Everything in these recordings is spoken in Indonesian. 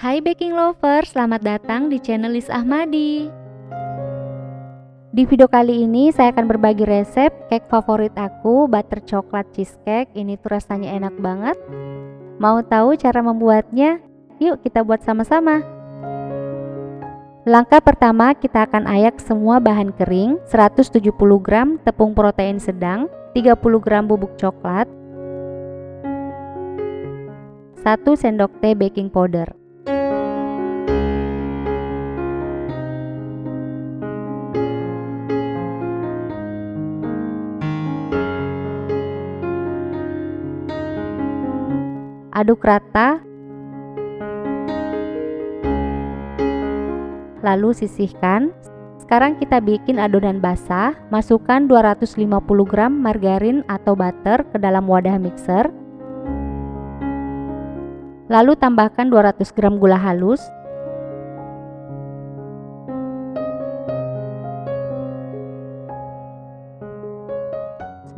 Hai baking lover, selamat datang di channel Lis Ahmadi. Di video kali ini saya akan berbagi resep cake favorit aku, butter coklat cheesecake. Ini tuh rasanya enak banget. Mau tahu cara membuatnya? Yuk kita buat sama-sama. Langkah pertama, kita akan ayak semua bahan kering, 170 gram tepung protein sedang, 30 gram bubuk coklat, 1 sendok teh baking powder. Aduk rata, lalu sisihkan. Sekarang kita bikin adonan basah. Masukkan 250 gram margarin atau butter ke dalam wadah mixer. Lalu tambahkan 200 gram gula halus.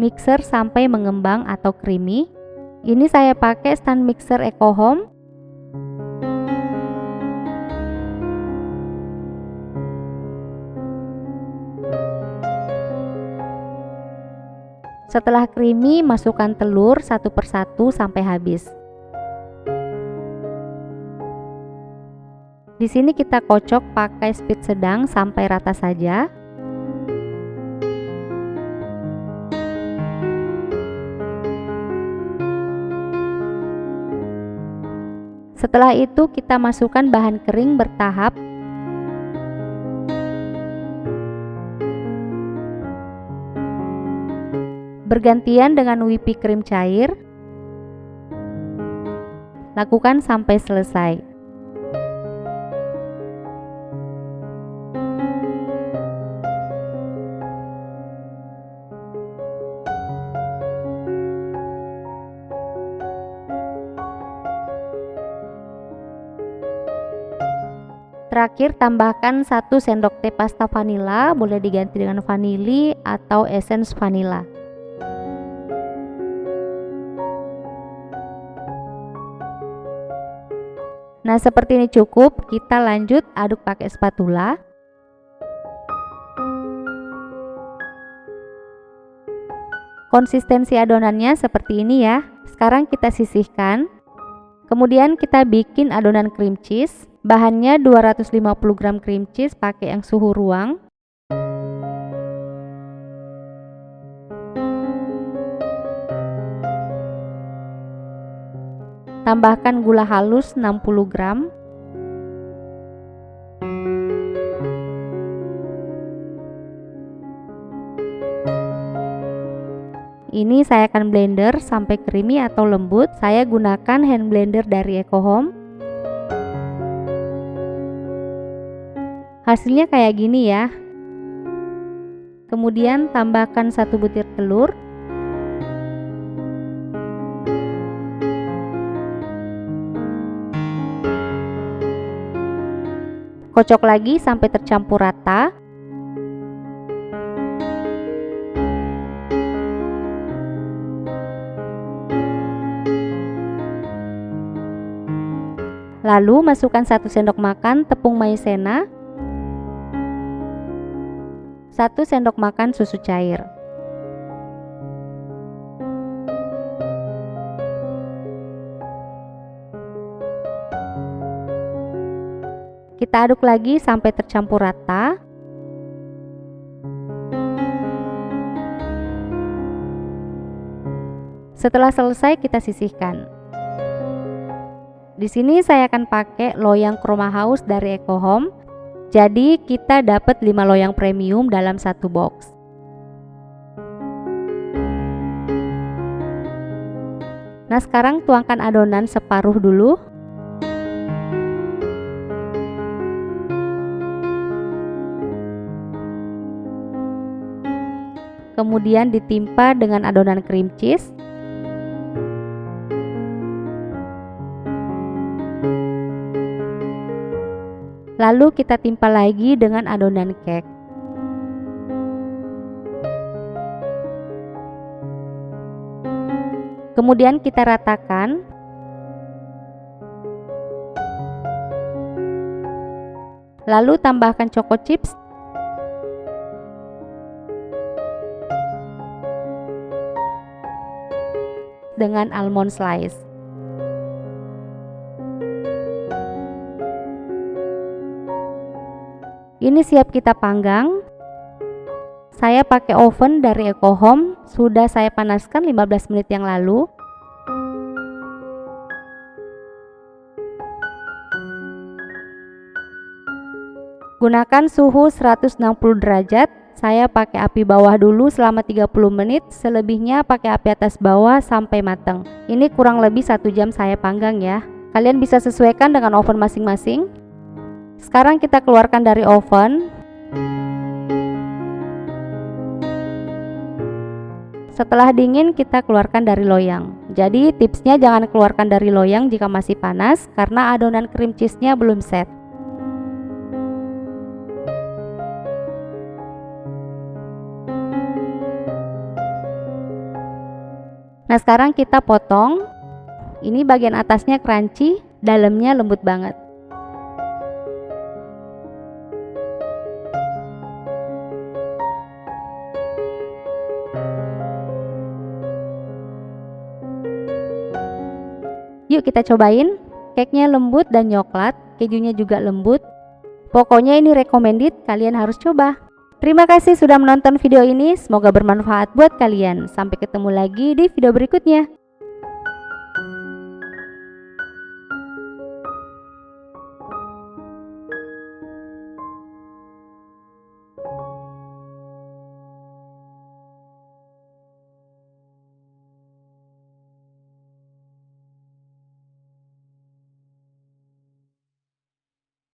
Mixer sampai mengembang atau creamy. Ini saya pakai stand mixer Eco Home. Setelah creamy, masukkan telur satu persatu sampai habis. Di sini kita kocok pakai speed sedang sampai rata saja. Setelah itu kita masukkan bahan kering bertahap. Bergantian dengan whipping cream cair. Lakukan sampai selesai. Terakhir, tambahkan 1 sendok teh pasta vanila, boleh diganti dengan vanili atau essence vanila. Nah, seperti ini cukup. Kita lanjut aduk pakai spatula. Konsistensi adonannya seperti ini ya. Sekarang kita sisihkan. Kemudian kita bikin adonan cream cheese. Bahannya 250 gram cream cheese pakai yang suhu ruang. Tambahkan gula halus 60 gram. Ini saya akan blender sampai creamy atau lembut. Saya gunakan hand blender dari Eco Home. Hasilnya kayak gini ya. Kemudian tambahkan 1 butir telur. Kocok lagi sampai tercampur rata. Lalu masukkan 1 sendok makan tepung maizena, 1 sendok makan susu cair. Kita aduk lagi sampai tercampur rata. Setelah selesai, kita sisihkan. Di sini saya akan pakai loyang Chroma House dari Eco Home. Jadi kita dapat 5 loyang premium dalam satu box. Nah, sekarang tuangkan adonan separuh dulu. Kemudian ditimpa dengan adonan cream cheese. Lalu kita timpa lagi dengan adonan cake. Kemudian kita ratakan. Lalu tambahkan choco chips dengan almond slice. Ini siap kita panggang. Saya pakai oven dari EcoHome, sudah saya panaskan 15 menit yang lalu. Gunakan suhu 160 derajat. Saya pakai api bawah dulu selama 30 menit, selebihnya pakai api atas bawah sampai matang. Ini kurang lebih 1 jam saya panggang ya. Kalian bisa sesuaikan dengan oven masing-masing. Sekarang kita keluarkan dari oven. Setelah dingin kita keluarkan dari loyang. Jadi tipsnya jangan keluarkan dari loyang jika masih panas karena adonan cream cheese-nya belum set. Nah, sekarang kita potong. Ini bagian atasnya crunchy, dalamnya lembut banget. Yuk kita cobain. Cake-nya lembut dan coklat, kejunya juga lembut. Pokoknya ini recommended, kalian harus coba. Terima kasih sudah menonton video ini, semoga bermanfaat buat kalian. Sampai ketemu lagi di video berikutnya.